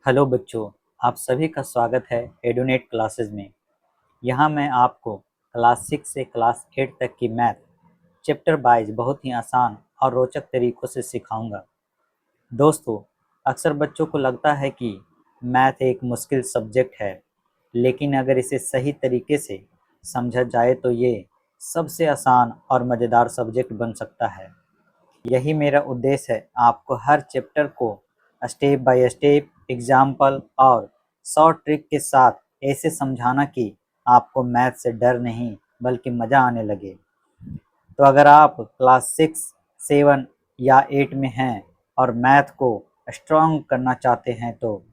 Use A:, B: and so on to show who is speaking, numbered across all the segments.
A: Hello बच्चों, आप सभी का स्वागत है एडुनेट क्लासेस में। यहाँ मैं आपको क्लास 6 से क्लास 8 तक की मैथ चैप्टर वाइज बहुत ही आसान और रोचक तरीक़ों से सिखाऊंगा। दोस्तों, अक्सर बच्चों को लगता है कि मैथ एक मुश्किल सब्जेक्ट है, लेकिन अगर इसे सही तरीके से समझा जाए तो ये सबसे आसान और मज़ेदार सब्जेक्ट बन सकता है। यही मेरा उद्देश्य है, आपको हर चैप्टर को स्टेप बाय स्टेप एग्जाम्पल और शॉर्ट ट्रिक के साथ ऐसे समझाना कि आपको मैथ से डर नहीं बल्कि मज़ा आने लगे। तो अगर आप क्लास 6, 7 या 8 में हैं और मैथ को स्ट्रॉन्ग करना चाहते हैं तो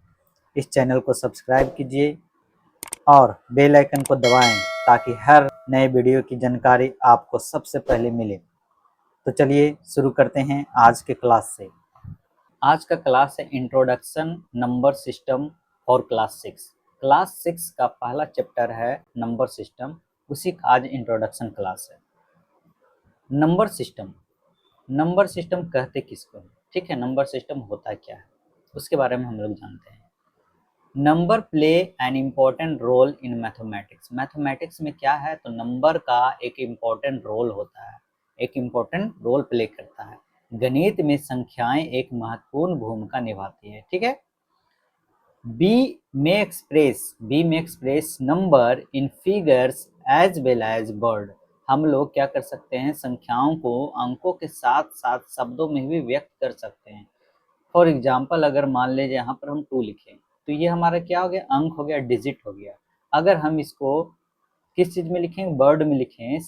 A: इस चैनल को सब्सक्राइब कीजिए और बेल आइकन को दबाएं ताकि हर नए वीडियो की जानकारी आपको सबसे पहले मिले। तो चलिए शुरू करते हैं आज के क्लास से। आज का क्लास है introduction number system for class 6। Class 6 का पहला चैप्टर है नंबर सिस्टम, उसी का आज इंट्रोडक्शन क्लास है। नंबर सिस्टम कहते किसको है? ठीक है, नंबर सिस्टम होता क्या है उसके बारे में हम लोग जानते हैं। Number play an important role in mathematics. Mathematics में क्या है तो नंबर का एक इम्पोर्टेंट रोल होता है, एक इम्पोर्टेंट रोल प्ले करता है। गणित में संख्याएं एक महत्वपूर्ण भूमिका निभाती है। ठीक है, बी में express number in figures as well as word. हम लोग क्या कर सकते हैं, संख्याओं को अंकों के साथ साथ शब्दों में भी व्यक्त कर सकते हैं। फॉर एग्जाम्पल, अगर मान लीजिए यहाँ पर हम 2 लिखें तो ये हमारा क्या हो गया, अंक हो गया, डिजिट हो गया। अगर हम इसको किस चीज़ में लिखें, वर्ड में लिखें,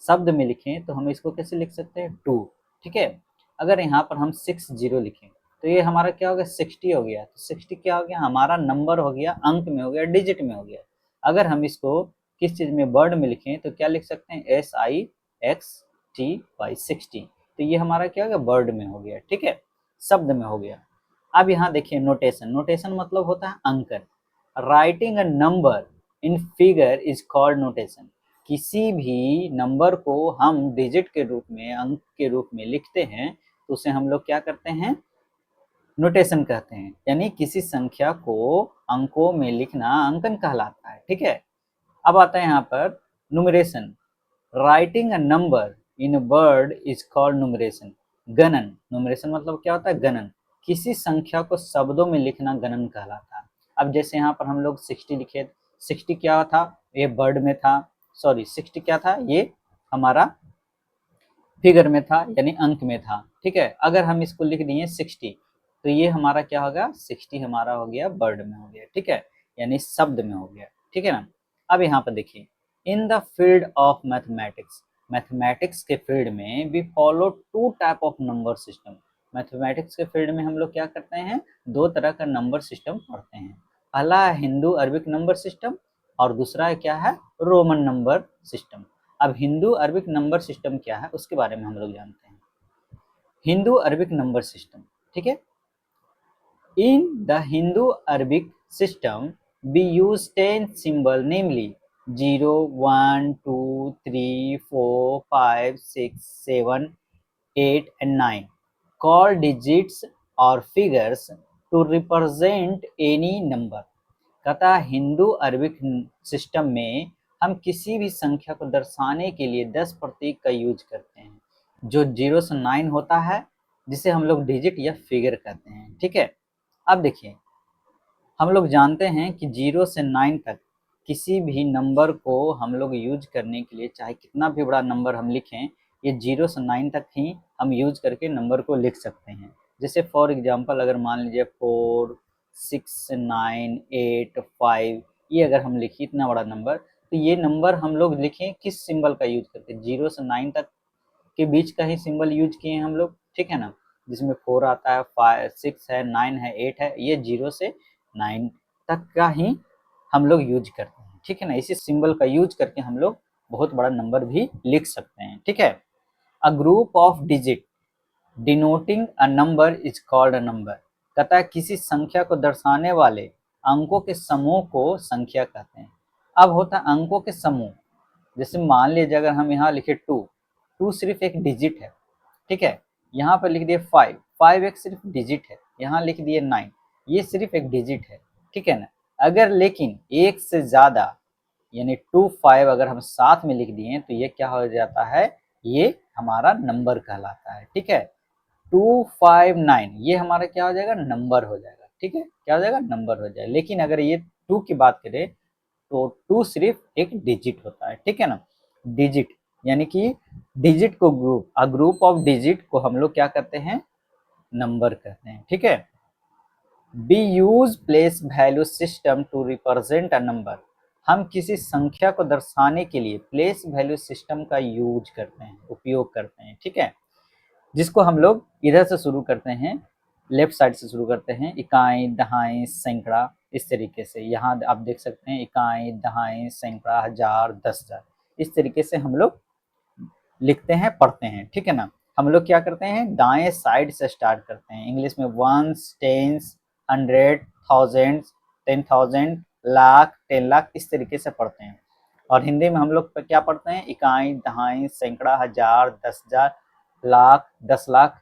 A: शब्द में लिखें तो हम इसको कैसे लिख सकते हैं, 2। ठीक है, अगर यहाँ पर हम 60 लिखें तो ये हमारा क्या हो गया, 60 हो गया। तो 60 क्या हो गया, हमारा नंबर हो गया, अंक में हो गया, डिजिट में हो गया। अगर हम इसको किस चीज़ में, वर्ड में लिखें तो क्या लिख सकते हैं, SIXTY 60। तो ये हमारा क्या हो गया, वर्ड में हो गया। ठीक है, शब्द में हो गया। अब यहाँ देखिए नोटेशन मतलब होता है अंकन। Writing a number in figure is called notation. किसी भी नंबर को हम डिजिट के रूप में, अंक के रूप में लिखते हैं तो उसे हम लोग क्या करते हैं, नोटेशन कहते हैं। यानी किसी संख्या को अंकों में लिखना अंकन कहलाता है। ठीक है, अब आता है यहाँ पर numeration. Writing a number in word is called numeration. गणन, नुमरेशन मतलब क्या होता है, गणन। किसी संख्या को शब्दों में लिखना गणन कहलाता है। अब जैसे यहाँ पर हम लोग 60 लिखे, 60 क्या था, ये वर्ड में था, सॉरी 60 क्या था, ये हमारा फिगर में था यानी अंक में था। ठीक है, अगर हम इसको लिख दिए 60 तो ये हमारा क्या होगा, 60 हमारा हो गया वर्ड में हो गया। ठीक है, यानी शब्द में हो गया। ठीक है ना। अब यहाँ पर देखिए, in the field of mathematics, mathematics के फील्ड में we follow 2 type of number system. Mathematics के फील्ड में हम लोग क्या करते हैं, 2 तरह का नंबर सिस्टम पढ़ते हैं। पहला है हिंदू अरबिक नंबर सिस्टम और दूसरा है क्या है, रोमन नंबर सिस्टम। अब हिंदू अरबिक नंबर सिस्टम क्या है उसके बारे में हम लोग जानते हैं। हिंदू अरबिक नंबर सिस्टम, ठीक है, in the Hindu Arabic system we use 10 symbol, namely 0, 1, 2, 3, 4, 5, 6, 7, 8 and 9 called digits or figures to represent any number। कहता हिंदू अरबिक सिस्टम में हम किसी भी संख्या को दर्शाने के लिए 10 प्रतीक का यूज करते हैं, जो 0 से 9 होता है, जिसे हम लोग डिजिट या फिगर कहते हैं। ठीक है, अब देखिए, हम लोग जानते हैं कि 0 से 9 तक किसी भी नंबर को हम लोग यूज करने के लिए, चाहे कितना भी बड़ा नंबर हम लिखें, ये 0 से 9 तक ही हम यूज करके नंबर को लिख सकते हैं। जैसे फॉर एग्जांपल, अगर मान लीजिए 4, 6, 9, 8, 5, ये अगर हम लिखें इतना बड़ा नंबर, तो ये नंबर हम लोग लिखें किस सिंबल का यूज करते हैं, 0 से 9 तक के बीच का ही सिंबल यूज किए हैं हम लोग। ठीक है ना, जिसमें 4 आता है, 5, 6 है, 9 है, 8 है, ये 0 से 9 तक का ही हम लोग यूज करते हैं। ठीक है ना, इसी सिंबल का यूज करके हम लोग बहुत बड़ा नंबर भी लिख सकते हैं। ठीक है, a group of digit denoting a number is called a number. कहता है किसी संख्या को दर्शाने वाले अंकों के समूह को संख्या कहते हैं। अब होता है अंकों के समूह, जैसे मान लीजिए अगर हम यहाँ लिखे 2, 2 सिर्फ एक डिजिट है। ठीक है, यहाँ पर लिख दिए 5, 5 एक सिर्फ डिजिट है। यहाँ लिख दिए 9, ये सिर्फ एक डिजिट है, ठीक है ना। अगर लेकिन एक से ज्यादा यानी 2 5 अगर हम साथ में लिख दिए तो ये क्या हो जाता है, ये हमारा नंबर कहलाता है, ठीक है। 259 ये हमारा क्या हो जाएगा, नंबर हो जाएगा, ठीक है, क्या हो जाएगा, नंबर हो जाएगा। लेकिन अगर ये 2 की बात करें तो 2 सिर्फ एक डिजिट होता है, ठीक है ना। डिजिट यानी कि डिजिट को ग्रुप ऑफ डिजिट को हम लोग क्या कहते हैं, नंबर कहते हैं, ठीक है। We use place value system to represent a number। हम किसी संख्या को दर्शाने के लिए प्लेस वैल्यू सिस्टम का यूज करते हैं, उपयोग करते हैं, ठीक है। जिसको हम लोग इधर से शुरू करते हैं, लेफ्ट साइड से शुरू करते हैं, इकाई दहाई सैकड़ा, इस तरीके से। यहाँ आप देख सकते हैं इकाई दहाई सैकड़ा हजार 10,000, इस तरीके से हम लोग लिखते हैं, पढ़ते हैं, ठीक है ना। हम लोग क्या करते हैं, दाएं साइड से स्टार्ट करते हैं। इंग्लिश में वंस, टेंस, 100, 1000, 10,000, लाख, 10 लाख, इस तरीके से पढ़ते हैं। और हिंदी में हम लोग क्या पढ़ते हैं, इकाई दहाई सैकड़ा हजार 10,000 लाख 10 लाख,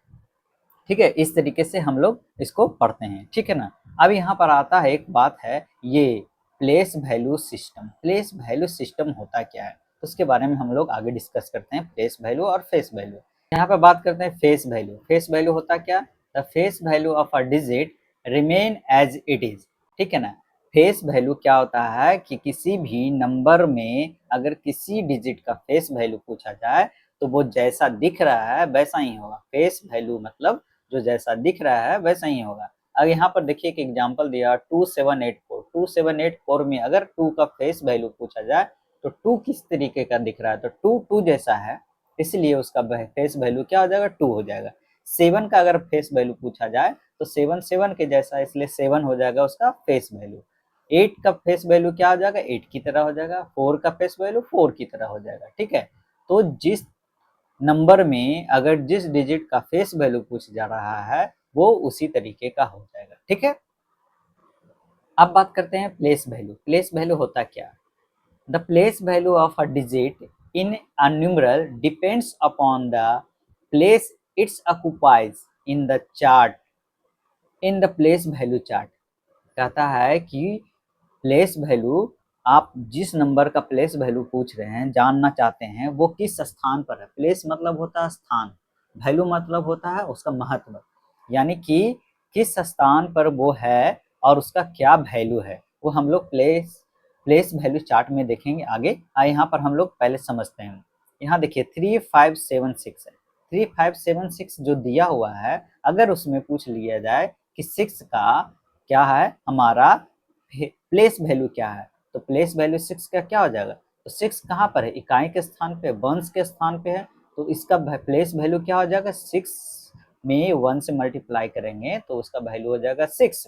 A: ठीक है। इस तरीके से हम लोग इसको पढ़ते हैं, ठीक है ना। अब यहाँ पर आता है एक बात है, ये place value system. Place value system होता क्या है, उसके बारे में हम लोग आगे डिस्कस करते हैं, प्लेस वैल्यू और फेस वैल्यू। यहाँ पर बात करते हैं फेस वैल्यू। फेस वैल्यू होता क्या, the face value of a digit remain as it is, ठीक है ना। फेस वैल्यू क्या होता है कि किसी भी नंबर में अगर किसी डिजिट का फेस वैल्यू पूछा जाए तो वो जैसा दिख रहा है वैसा ही होगा। फेस वैल्यू मतलब जो जैसा दिख रहा है वैसा ही होगा। अब यहाँ पर देखिए एक एग्जांपल दिया 2784। 2784 में अगर 2 का फेस वैल्यू पूछा जाए तो 2 किस तरीके का दिख रहा है, तो 2 2 जैसा है, इसलिए उसका फेस वैल्यू क्या हो जाएगा, 2 हो जाएगा। 7 का अगर फेस वैल्यू पूछा जाए तो 7 7 के जैसा, इसलिए 7 हो जाएगा उसका फेस वैल्यू। 8 का फेस वैल्यू क्या हो जाएगा, 8 की तरह हो जाएगा। 4 का फेस वैल्यू 4 की तरह हो जाएगा, ठीक है। तो जिस नंबर में अगर जिस डिजिट का फेस वैल्यू पूछ जा रहा है वो उसी तरीके का हो जाएगा, ठीक है। अब बात करते हैं प्लेस वैल्यू। प्लेस वैल्यू होता क्या, the place value of a digit in a numeral depends upon the place it's occupies in the chart, in the place value chart. कहता है कि प्लेस वैल्यू, आप जिस नंबर का प्लेस वैल्यू पूछ रहे हैं, जानना चाहते हैं वो किस स्थान पर है। प्लेस मतलब होता है स्थान, वैल्यू मतलब होता है उसका महत्व, यानी कि किस स्थान पर वो है और उसका क्या वैल्यू है, वो हम लोग प्लेस प्लेस वैल्यू चार्ट में देखेंगे आगे। यहाँ पर हम लोग पहले समझते हैं। यहाँ देखिए 3576 है। 3576 जो दिया हुआ है, अगर उसमें पूछ लिया जाए कि 6 का क्या है, हमारा प्लेस वैल्यू क्या है, तो प्लेस वैल्यू 6 का क्या हो जाएगा, तो 6 कहाँ पर है, इकाई के स्थान पे, वंश के स्थान पे है, तो इसका प्लेस वैल्यू क्या हो जाएगा, 6 में 1 से मल्टीप्लाई करेंगे तो उसका वैल्यू हो जाएगा 6।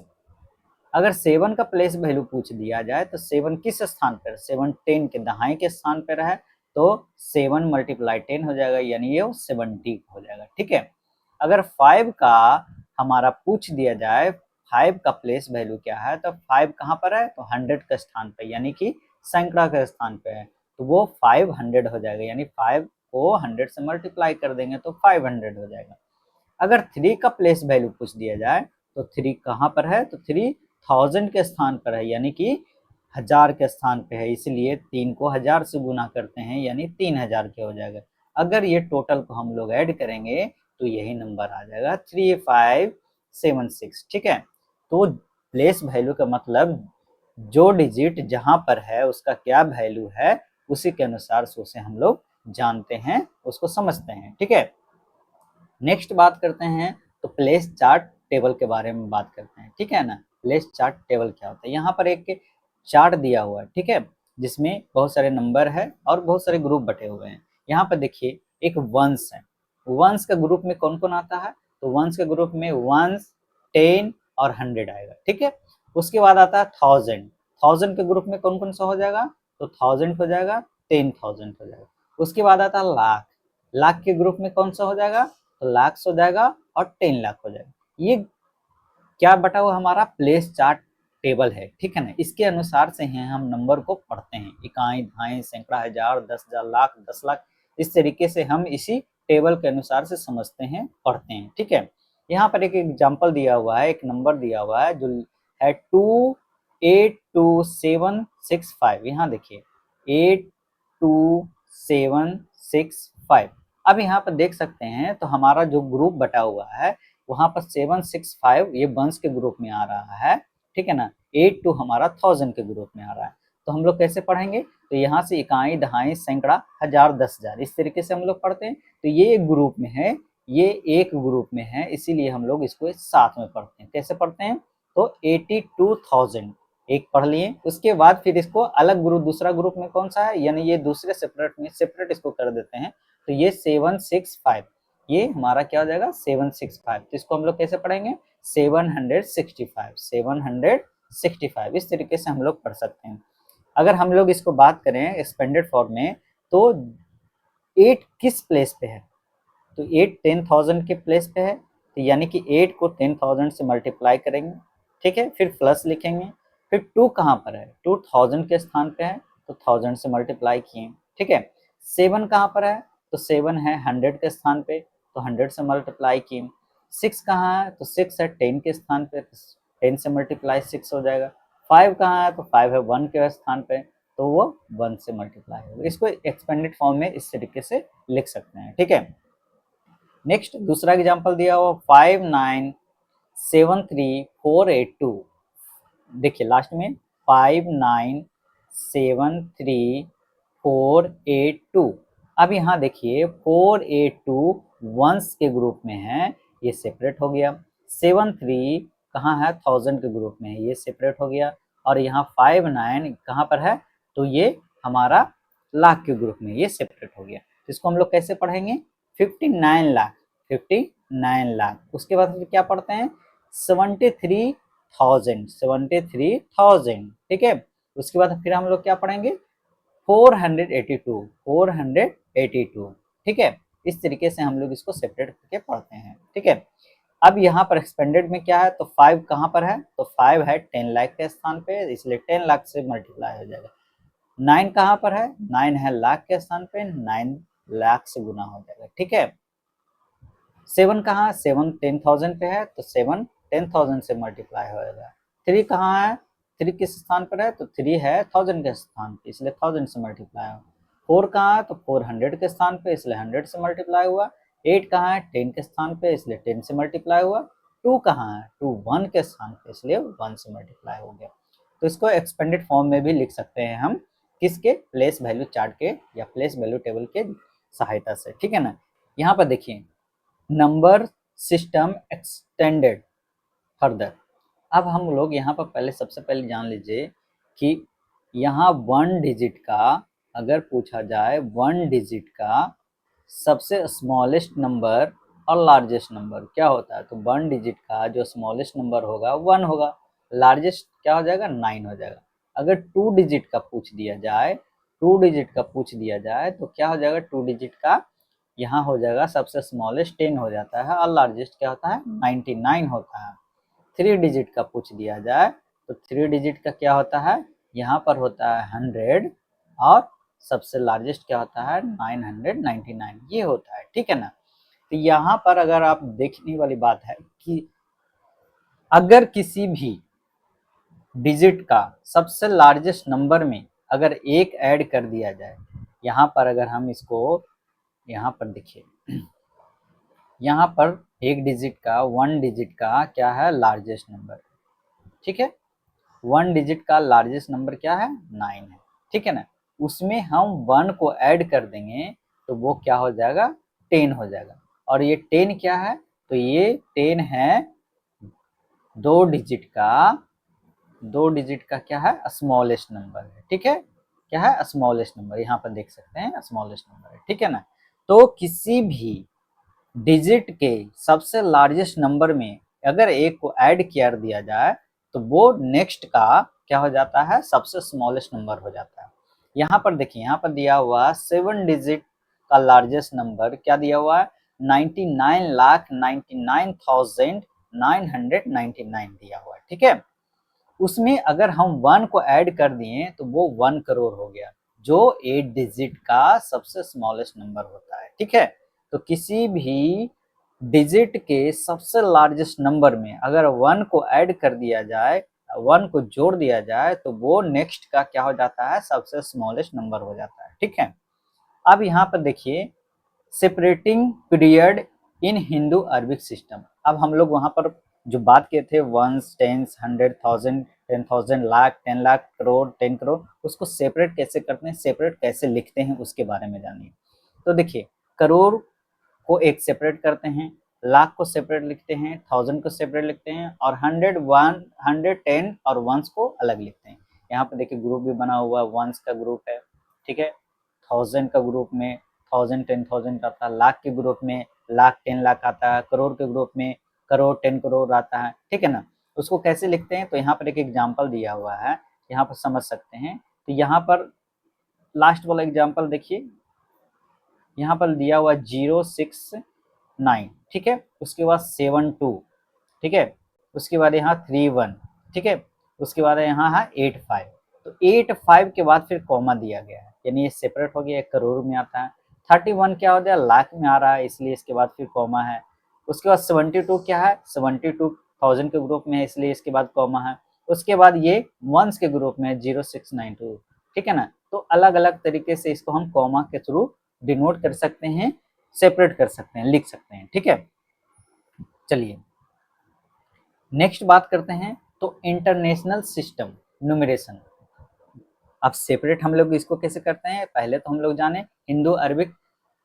A: अगर 7 का प्लेस वैल्यू पूछ दिया जाए तो 7 किस स्थान पर, 7 10 के दहाई के स्थान पर है, तो 7 मल्टीप्लाई 10 हो जाएगा, यानी ये 70 हो जाएगा, ठीक है। अगर 5 का हमारा पूछ दिया जाए 5 का प्लेस वैल्यू क्या है, तो 5 कहाँ पर है, तो 100 के स्थान पर, यानी कि सैकड़ा के स्थान पे है, तो वो 500 हो जाएगा, यानी 5 को 100 से मल्टीप्लाई कर देंगे तो 500 हो जाएगा। अगर 3 का प्लेस वैल्यू पूछ दिया जाए तो 3 कहाँ पर है, तो 3000 के स्थान पर है, यानी कि 1000 के स्थान पे है, इसलिए 3 को 1000 से गुना करते हैं, यानी 3000 के हो जाएगा। अगर ये टोटल को हम लोग ऐड करेंगे तो यही नंबर आ जाएगा 3576, ठीक है। तो प्लेस वैल्यू का मतलब जो डिजिट जहां पर है उसका क्या वैल्यू है, उसी के अनुसार से उसे हम लोग जानते हैं, उसको समझते हैं, ठीक है। नेक्स्ट बात करते हैं तो प्लेस चार्ट टेबल के बारे में बात करते हैं, ठीक है ना। प्लेस चार्ट टेबल क्या होता है, यहाँ पर एक चार्ट दिया हुआ है, ठीक है, जिसमें बहुत सारे नंबर है और बहुत सारे ग्रुप बटे हुए हैं। यहाँ पर देखिए एक वंश है, वंश का ग्रुप में कौन कौन आता है, तो वंश के ग्रुप में 1, 10 और 100 आएगा, ठीक है। उसके बाद आता है 1000, 1000 के ग्रुप में कौन कौन सा हो जाएगा, तो 1000 हो जाएगा, 10,000 हो जाएगा। उसके बाद आता है लाख, लाख के ग्रुप में कौन सा हो जाएगा, तो लाख हो जाएगा और 10 लाख हो जाएगा। ये क्या बटा हुआ हमारा प्लेस चार्ट टेबल है, ठीक है ना। इसके अनुसार से हैं हम नंबर को पढ़ते हैं, इकाई दहाई सैकड़ा हजार 10,000 लाख 10 लाख, इस तरीके से हम इसी टेबल के अनुसार से समझते हैं, पढ़ते हैं, ठीक है। यहाँ पर एक एग्जाम्पल दिया हुआ है, एक नंबर दिया हुआ है जो है 282765। यहाँ देखिए 82765। अब यहाँ पर देख सकते हैं तो हमारा जो ग्रुप बटा हुआ है वहां पर 765 ये वंश के ग्रुप में आ रहा है, ठीक है ना। 82 हमारा 1000 के ग्रुप में आ रहा है। तो हम लोग कैसे पढ़ेंगे, तो यहाँ से इकाई, दहाई, सैकड़ा, हजार, 10,000 इस तरीके से हम लोग पढ़ते हैं। तो ये एक ग्रुप में है, ये एक ग्रुप में है, इसीलिए हम लोग इसको साथ में पढ़ते हैं। कैसे पढ़ते हैं, तो 82,000 एक पढ़ लिए, उसके बाद फिर इसको अलग ग्रुप, दूसरा ग्रुप में कौन सा है, यानी ये दूसरे सेपरेट में सेपरेट इसको कर देते हैं। तो ये 765, ये हमारा क्या हो जाएगा 765। तो इसको हम लोग कैसे पढ़ेंगे 765, 765 इस तरीके से हम लोग पढ़ सकते हैं। अगर हम लोग इसको बात करें एक्सपेंडेड फॉर्म में, तो 8 किस प्लेस पे है, तो 8 10,000 के प्लेस पे है, तो यानी कि 8 को 10,000 से मल्टीप्लाई करेंगे, ठीक है, फिर प्लस लिखेंगे। फिर 2 कहाँ पर है, 2000 के स्थान पे है, तो 1000 से मल्टीप्लाई किए, ठीक है। 7 कहाँ पर है, तो 7 है 100 के स्थान पे, तो 100 से मल्टीप्लाई किए। 6 कहाँ है, तो 6 है 10 के स्थान पे, 10 से मल्टीप्लाई 6 हो जाएगा। 5 कहाँ है, तो 5 है 1 के स्थान पे, तो वो 1 से मल्टीप्लाई होगा। इसको एक्सपेंडेड फॉर्म में इस तरीके से लिख सकते हैं, ठीक है। नेक्स्ट दूसरा एग्जांपल दिया हुआ 5973482। देखिए लास्ट में 5973482। अब यहाँ देखिए 482 वंस के ग्रुप में है, ये सेपरेट हो गया। 73 कहाँ है, 1000 के ग्रुप में है, ये सेपरेट हो गया। और यहाँ 59 कहाँ पर है, तो ये हमारा लाख के ग्रुप में, ये सेपरेट हो गया। तो इसको हम लोग कैसे पढ़ेंगे 59 लाख, 59 लाख। उसके बाद फिर क्या पढ़ते हैं 73,000, ठीक है। उसके बाद फिर हम लोग क्या पढ़ेंगे 482, ठीक है। इस तरीके से हम लोग इसको सेपरेट करके पढ़ते हैं, ठीक है। अब यहाँ पर एक्सपेंडेड में क्या है, तो 5 कहाँ पर है, तो 5 है 10 लाख के स्थान पे, इसलिए 10 लाख से मल्टीप्लाई हो जाएगा। 9 कहाँ पर है, 9 है लाख के स्थान पे, 9 लाख से गुना हो जाएगा, ठीक है। 7 कहाँ, 7 10,000 पे है, तो 7 10,000 से मल्टीप्लाई होगा। 3 कहाँ है, 3 किस स्थान पर है, तो 3 है 1000 के स्थान पे, इसलिए 1000 से मल्टीप्लाई होगा। 4 कहाँ है, तो 4 100 के स्थान पे, इसलिए 100 से मल्टीप्लाई हुआ। 8 कहाँ है, 10 के स्थान पे, इसलिए 10 से मल्टीप्लाई हुआ। 2 कहाँ है, 2 1 के स्थान पे, इसलिए 1 से मल्टीप्लाई हो गया। तो इसको एक्सपेंडेड फॉर्म में भी लिख सकते हैं हम, किसके, प्लेस वैल्यू चार्ट के या प्लेस वैल्यू टेबल के सहायता से, ठीक है ना। यहाँ पर देखिए नंबर सिस्टम एक्सटेंडेड फर्दर। अब हम लोग यहाँ पर पहले सबसे पहले जान लीजिए कि यहाँ 1 डिजिट का अगर पूछा जाए, 1 डिजिट का सबसे स्मॉलेस्ट नंबर और लार्जेस्ट नंबर क्या होता है, तो 1 डिजिट का जो स्मॉलेस्ट नंबर होगा 1 होगा, लार्जेस्ट क्या हो जाएगा 9 हो जाएगा। अगर 2 डिजिट का पूछ दिया जाए, 2 डिजिट का पूछ दिया जाए तो क्या हो जाएगा, 2 डिजिट का यहाँ हो जाएगा सबसे स्मॉलेस्ट 10 हो जाता है और लार्जेस्ट क्या होता है 99 होता है। 3 डिजिट का पूछ दिया जाए तो 3 डिजिट का क्या होता है, यहाँ पर होता है 100 और सबसे लार्जेस्ट क्या होता है 999, ये होता है, ठीक है ना। तो यहाँ पर अगर आप देखने वाली बात है कि अगर किसी भी डिजिट का सबसे लार्जेस्ट नंबर में अगर एक ऐड कर दिया जाए, यहाँ पर अगर हम इसको यहाँ पर देखिए, यहाँ पर एक डिजिट का 1 डिजिट का क्या है लार्जेस्ट नंबर, ठीक है। 1 डिजिट का लार्जेस्ट नंबर क्या है 9 है, ठीक है ना। उसमें हम 1 को ऐड कर देंगे तो वो क्या हो जाएगा 10 हो जाएगा। और ये 10 क्या है, तो ये 10 है 2 डिजिट का, 2 डिजिट का क्या है स्मॉलेस्ट नंबर है, ठीक है। क्या है स्मॉलेस्ट नंबर, यहाँ पर देख सकते हैं स्मॉलेस्ट नंबर है, ठीक है ना। तो किसी भी डिजिट के सबसे लार्जेस्ट नंबर में अगर एक को ऐड कर दिया जाए तो वो नेक्स्ट का क्या हो जाता है सबसे स्मॉलेस्ट नंबर हो जाता है। यहाँ पर देखिए, यहाँ पर दिया हुआ 7 डिजिट का लार्जेस्ट नंबर क्या दिया हुआ है 99,99,999 दिया हुआ है, ठीक है। उसमें अगर हम 1 को ऐड कर दिए तो वो 1 करोड़ हो गया, जो 8 डिजिट का सबसे स्मॉलेस्ट नंबर होता है, ठीक है। तो किसी भी डिजिट के सबसे लार्जेस्ट नंबर में अगर 1 को ऐड कर दिया जाए, 1 को जोड़ दिया जाए तो वो नेक्स्ट का क्या हो जाता है, सबसे स्मॉलेस्ट नंबर हो जाता है। ठीक है, अब यहाँ पर देखिए separating period in Hindu Arabic system. अब हम लोग वहाँ पर जो बात किए थे वंस, टेंस, 100,000, 10,000, लाख, 10 लाख, करोड़, 10 करोड़, उसको सेपरेट कैसे करते हैं, सेपरेट कैसे लिखते हैं, उसके बारे में जानिए। तो देखिए करोड़ को एक सेपरेट करते हैं, लाख को सेपरेट लिखते हैं, 1000 को सेपरेट लिखते हैं, और 100, 1, 110 और वंस को अलग लिखते हैं। यहाँ पे देखिए ग्रुप भी बना हुआ है, वंस का ग्रुप है, ठीक है, 1000 का ग्रुप में 1000, 10,000 आता है, लाख के ग्रुप में लाख, 10 लाख आता है, करोड़ के ग्रुप में करोड़, 10 करोड़ आता है। ठीक है ना, उसको कैसे लिखते हैं, तो यहाँ पर एक एग्जाम्पल दिया हुआ है, यहाँ पर समझ सकते हैं। तो यहाँ पर लास्ट वाला एग्जाम्पल देखिए, यहाँ पर दिया हुआ 069, ठीक है, उसके बाद 72, ठीक है, उसके बाद यहाँ 31, ठीक है, उसके बाद यहाँ है 85। तो 85 के बाद फिर कॉमा दिया गया है, यानी ये सेपरेट हो गया, एक करोड़ में आता है। 31 क्या हो गया, लाख में आ रहा है, इसलिए इसके बाद फिर कॉमा है। उसके बाद 72 क्या है, 72,000 के ग्रुप में है, इसलिए इसके बाद कॉमा है। उसके बाद ये वंस के ग्रुप में 0692, ठीक है ना। तो अलग अलग तरीके से इसको हम कॉमा के थ्रू डिनोट कर सकते हैं, सेपरेट कर सकते हैं, लिख सकते हैं। ठीक है, चलिए नेक्स्ट बात करते हैं। तो इंटरनेशनल सिस्टम न्यूमरेशन, अब सेपरेट हम लोग इसको कैसे करते हैं, पहले तो हम लोग जाने हिंदू अरबिक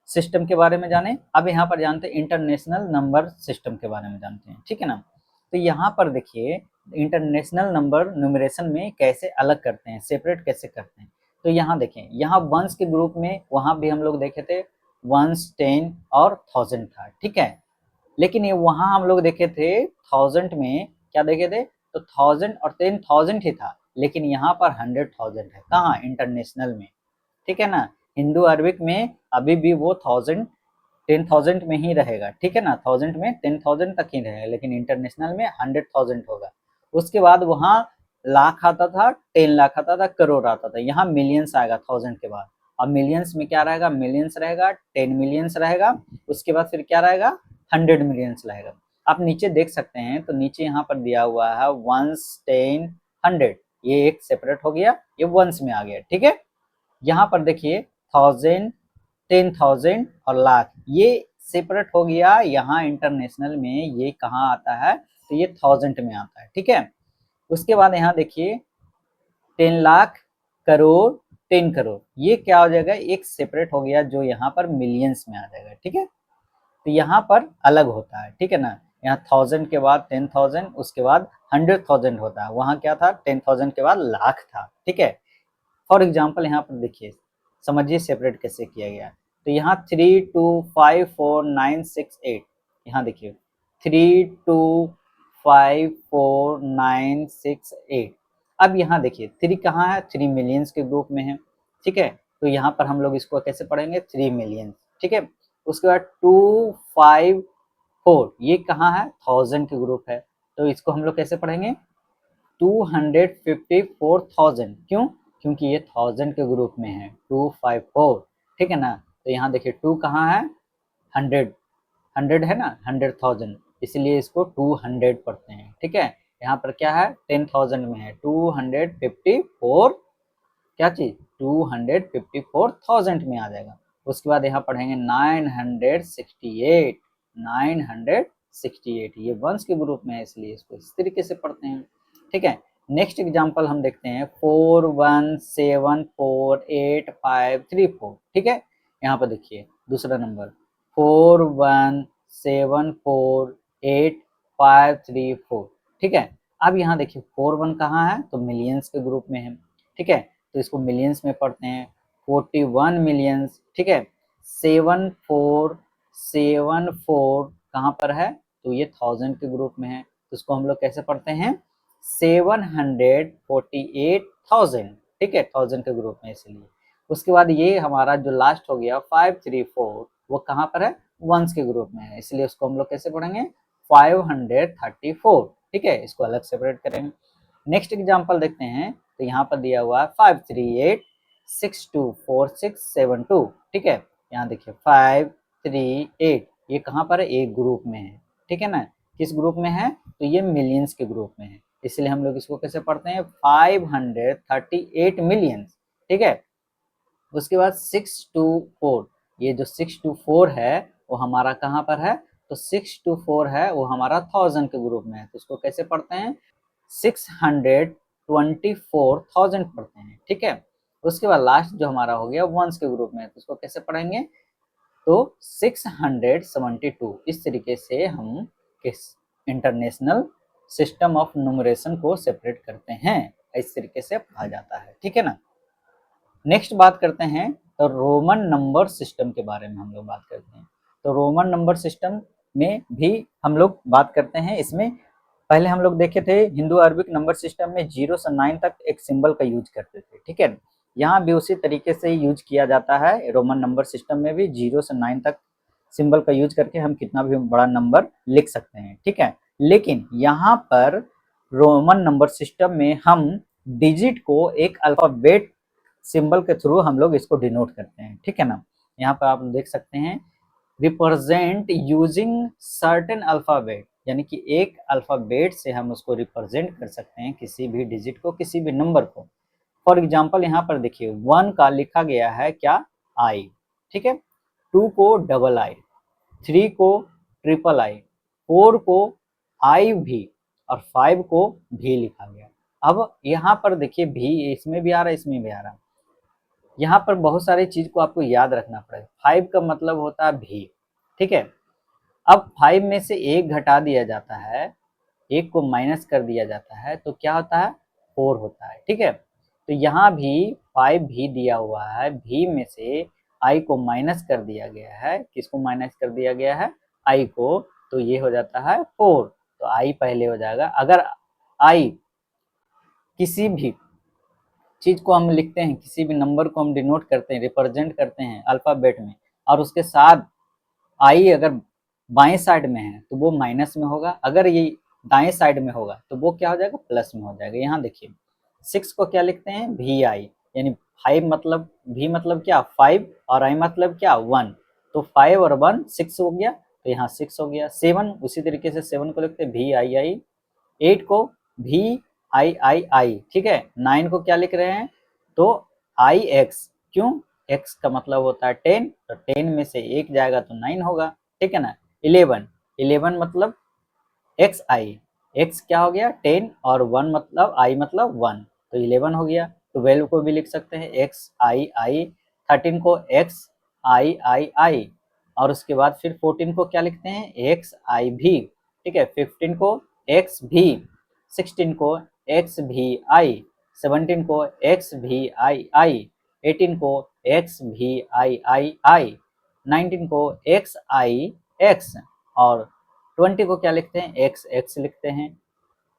A: सिस्टम के बारे में जाने, अब यहाँ पर जानते हैं इंटरनेशनल नंबर सिस्टम के बारे में जानते हैं। ठीक है ना, तो यहाँ पर देखिए इंटरनेशनल नंबर न्यूमरेशन में कैसे अलग करते हैं, सेपरेट कैसे करते हैं। तो यहाँ देखें, यहाँ वंस के ग्रुप में वहां भी हम लोग देखे थे वंस, 10 और 1000 था, ठीक है, लेकिन ये वहां हम लोग देखे थे 1000 में क्या देखे थे, तो 1000 और 10,000 ही था, लेकिन यहाँ पर 100,000 है, कहाँ, इंटरनेशनल में। ठीक है ना, हिंदू अरबिक में अभी भी वो 1000, 10,000 में ही रहेगा, ठीक है ना, 1000 में 10,000 तक ही रहेगा, लेकिन इंटरनेशनल में 100,000 होगा। उसके बाद वहाँ लाख आता था, 10 लाख आता था, करोड़ आता था, यहाँ मिलियंस आएगा 1000 के बाद। अब मिलियंस में क्या रहेगा, मिलियंस रहेगा, 10 मिलियंस रहेगा, उसके बाद फिर क्या रहेगा, 100 मिलियंस रहेगा। आप नीचे देख सकते हैं, तो नीचे यहाँ पर दिया हुआ है वंस, 10, 100, ये एक सेपरेट हो गया, ये वंस में आ गया, ठीक है। यहाँ पर देखिए 1000, 10,000 और लाख, ये सेपरेट हो गया, यहाँ इंटरनेशनल में ये कहाँ आता है, तो ये 1000 में आता है, ठीक है। उसके बाद यहाँ देखिए 10 लाख, करोड़, 10 करोड़, ये क्या हो जाएगा, एक सेपरेट हो गया, जो यहाँ पर मिलियंस में आ जाएगा, ठीक है। तो यहाँ पर अलग होता है, ठीक है ना, यहाँ 1000 के बाद 10,000, उसके बाद 100,000 होता है, वहाँ क्या था, 10,000 के बाद लाख था, ठीक है। फॉर एग्जाम्पल यहाँ पर देखिए, समझिए सेपरेट कैसे किया गया। तो यहाँ 3254,968, यहाँ देखिए 3254,968। अब यहाँ देखिए 3 कहाँ है, 3 मिलियंस के ग्रुप में है, ठीक है। तो यहाँ पर हम लोग इसको कैसे पढ़ेंगे, 3 मिलियंस, ठीक है। उसके बाद 254, ये कहाँ है, 1000 के ग्रुप है, तो इसको हम लोग कैसे पढ़ेंगे, 254,000, क्यों, क्योंकि ये 1000 के ग्रुप में है, 254, ठीक है ना। तो यहाँ देखिए 2 कहाँ है, 100, 100 है ना, 100,000, इसलिए इसको 200 पढ़ते हैं, ठीक है। यहाँ पर क्या है, 10,000 में है, 254, क्या चीज, 254,000 में आ जाएगा। उसके बाद यहाँ पढ़ेंगे 968, 968, ये वंस के ग्रुप में है, इसलिए इसको इस तरीके से पढ़ते हैं, ठीक है। नेक्स्ट एग्जांपल हम देखते हैं 41748534, ठीक है। यहाँ पर देखिए दूसरा नंबर 41748534, ठीक है। अब यहाँ देखिए 41 कहाँ है, तो मिलियंस के ग्रुप में है, ठीक है, तो इसको मिलियंस में पढ़ते हैं, 41 मिलियंस, ठीक है। 7474 कहाँ पर है, तो ये 1000 के ग्रुप में है, तो इसको हम लोग कैसे पढ़ते हैं, 748,000, ठीक है, 1000 के ग्रुप में, इसलिए। उसके बाद ये हमारा जो लास्ट हो गया 534, वो कहाँ पर है, वंस के ग्रुप में है, इसलिए उसको हम लोग कैसे पढ़ेंगे, 534, ठीक है, इसको अलग सेपरेट करेंगे। नेक्स्ट एग्जांपल देखते हैं, तो यहाँ पर दिया हुआ है 538624672, ठीक है। यहाँ देखिए 538, ये कहाँ पर है, एक ग्रुप में है, ठीक है ना। किस ग्रुप में है, तो ये मिलियंस के ग्रुप में है, इसलिए हम लोग इसको कैसे पढ़ते हैं, 538 मिलियंस, ठीक है। उसके बाद 624, ये जो 624 है वो हमारा कहाँ पर है, तो 624 है वो हमारा 1000 के ग्रुप में है, तो उसको कैसे पढ़ते हैं, 624,000 पढ़ते हैं, ठीक है। उसके बाद लास्ट जो हमारा हो गया वंस के ग्रुप में है, तो उसको कैसे पढ़ेंगे, तो 672। इस तरीके से हम किस इंटरनेशनल सिस्टम ऑफ न्यूमरेशन को सेपरेट करते हैं, इस तरीके से पढ़ा जाता है, ठीक है ना। नेक्स्ट बात करते हैं तो रोमन नंबर सिस्टम के बारे में हम लोग बात करते हैं। तो रोमन नंबर सिस्टम में भी हम लोग बात करते हैं। इसमें पहले हम लोग देखे थे हिंदू अरबिक नंबर सिस्टम में 0 से 9 तक एक सिंबल का यूज करते थे, ठीक है। यहाँ भी उसी तरीके से यूज किया जाता है, रोमन नंबर सिस्टम में भी 0 से 9 तक सिंबल का यूज करके हम कितना भी बड़ा नंबर लिख सकते हैं, ठीक है। लेकिन यहाँ पर रोमन नंबर सिस्टम में हम डिजिट को एक अल्फाबेट सिंबल के थ्रू हम लोग इसको डिनोट करते हैं, ठीक है ना। यहाँ पर आप देख सकते हैं, रिप्रेजेंट यूजिंग सर्टेन अल्फाबेट, यानी कि एक अल्फाबेट से हम उसको रिप्रेजेंट कर सकते हैं किसी भी डिजिट को, किसी भी नंबर को। फॉर एग्जाम्पल यहाँ पर देखिए 1 का लिखा गया है क्या, आई, ठीक है। 2 को डबल आई, 3 को ट्रिपल आई, 4 को आई भी, और 5 को भी लिखा गया। अब यहाँ पर देखिए भी इसमें भी आ रहा है, इसमें भी आ रहा है। यहाँ पर बहुत सारी चीज को आपको याद रखना पड़ेगा। 5 का मतलब होता है भी, ठीक है। अब 5 में से एक घटा दिया जाता है, एक को माइनस कर दिया जाता है, तो क्या होता है, 4 होता है, ठीक है। तो यहाँ भी 5 भी दिया हुआ है, भी में से आई को माइनस कर दिया गया है, किसको माइनस कर दिया गया है, आई को, तो ये हो जाता है 4, तो आई पहले हो जाएगा। अगर आई किसी भी चीज को हम लिखते हैं, किसी भी नंबर को हम डिनोट करते हैं, रिप्रेजेंट करते हैं अल्फाबेट में, और उसके साथ आई अगर बाएं साइड में है तो वो माइनस में होगा, अगर ये दाएं साइड में होगा तो वो क्या हो जाएगा, प्लस में हो जाएगा। यहाँ देखिए 6 को क्या लिखते हैं, भी आई, यानी 5 मतलब भी मतलब क्या, 5, और आई मतलब क्या, 1, तो 5 और 1 6 हो गया, तो यहाँ 6 हो गया। 7 उसी तरीके से 7 को लिखते हैं भी आई आई, 8 को भी आई आई आई, ठीक है। 9 को क्या लिख रहे हैं, तो आई एक्स, क्यों, एक्स का मतलब होता है 10, तो 10 में से एक जाएगा तो 9 होगा, ठीक है ना। 11, 11 मतलब एक्स आई, एक्स क्या हो गया 10, और 1 मतलब आई मतलब 1, तो 11 हो गया। 12 को भी लिख सकते हैं एक्स आई आई, 13 को एक्स आई आई आई, और उसके बाद फिर 14 को क्या लिखते हैं, एक्स आई भी, ठीक है। 15 को एक्स भी, 16 को एक्स भी आई, 17 को एक्स भी आई आई, 18 को एक्स भी आई आई आई, 19 को एक्स आई एक्स, और 20 को क्या लिखते हैं, एक्स एक्स लिखते हैं।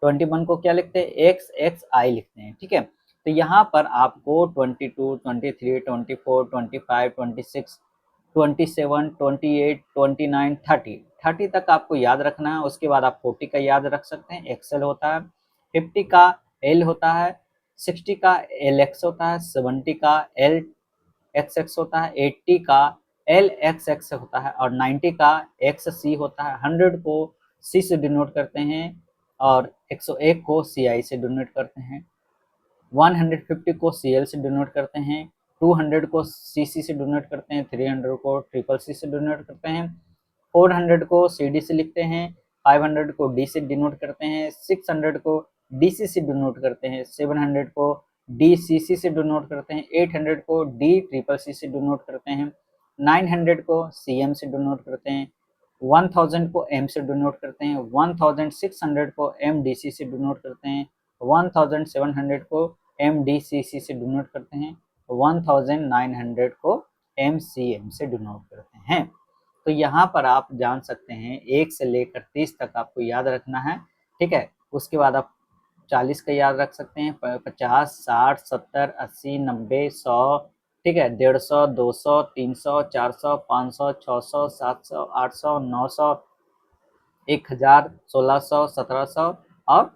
A: 21 को क्या लिखते हैं, एक्स एक्स आई लिखते हैं, ठीक है। तो यहाँ पर आपको 22, 23, 24, 25, 26, 27, 28, 29, 30 तक आपको याद रखना है। उसके बाद आप 40 का याद रख सकते हैं, एक्सएल होता है। 50 का एल होता है, 60 का एल एक्स होता है, 70 का एल एक्स एक्स होता है, 80 का एल एक्स एक्स होता है, और 90 का एक्स सी होता है। 100 को सी से डिनोट करते हैं, और 101 को सी आई से डिनोट करते हैं। 150 को सीएल से डिनोट करते हैं, 200 को सीसी से डिनोट करते हैं, 300 को ट्रिपल सी से डिनोट करते हैं, 400 को सीडी से लिखते हैं, 500 को डी से डिनोट करते हैं, 600 को डीसी से डिनोट करते हैं, 700 को डीसीसी से डिनोट करते हैं, 800 को डी ट्रिपल सी से डिनोट करते हैं, 900 को सीएम से डिनोट करते हैं, 1000 को एम से डिनोट करते हैं, 1600 को एमडीसी से डिनोट करते हैं, 1700 को एमडीसीसी से डिनोट करते हैं, 1900 को एमसीएम से डिनोट करते हैं। तो यहाँ पर आप जान सकते हैं 1 से लेकर 30 तक आपको याद रखना है, ठीक है। उसके बाद आप 40 का याद रख सकते हैं, 50, 60, 70, 80, 90, 100, ठीक है, 150, 200, 300, 400, 500, 600, 700, 800, 900, 1000, 1600, 1700 और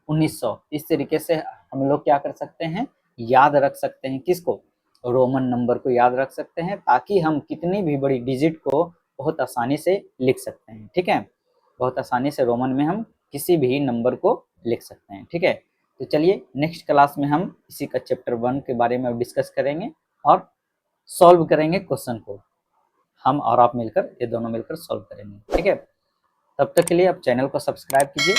A: 1900। इस तरीके से हम लोग क्या कर सकते हैं, याद रख सकते हैं, किसको, रोमन नंबर को याद रख सकते हैं, ताकि हम कितनी भी बड़ी डिजिट को बहुत आसानी से लिख सकते हैं, ठीक है। बहुत आसानी से रोमन में हम किसी भी नंबर को लिख सकते हैं, ठीक है। तो चलिए नेक्स्ट क्लास में हम इसी का चैप्टर 1 के बारे में डिस्कस करेंगे और सॉल्व करेंगे क्वेश्चन को। हम और आप मिलकर, ये दोनों मिलकर सॉल्व करेंगे, ठीक है। तब तक के लिए आप चैनल को सब्सक्राइब कीजिए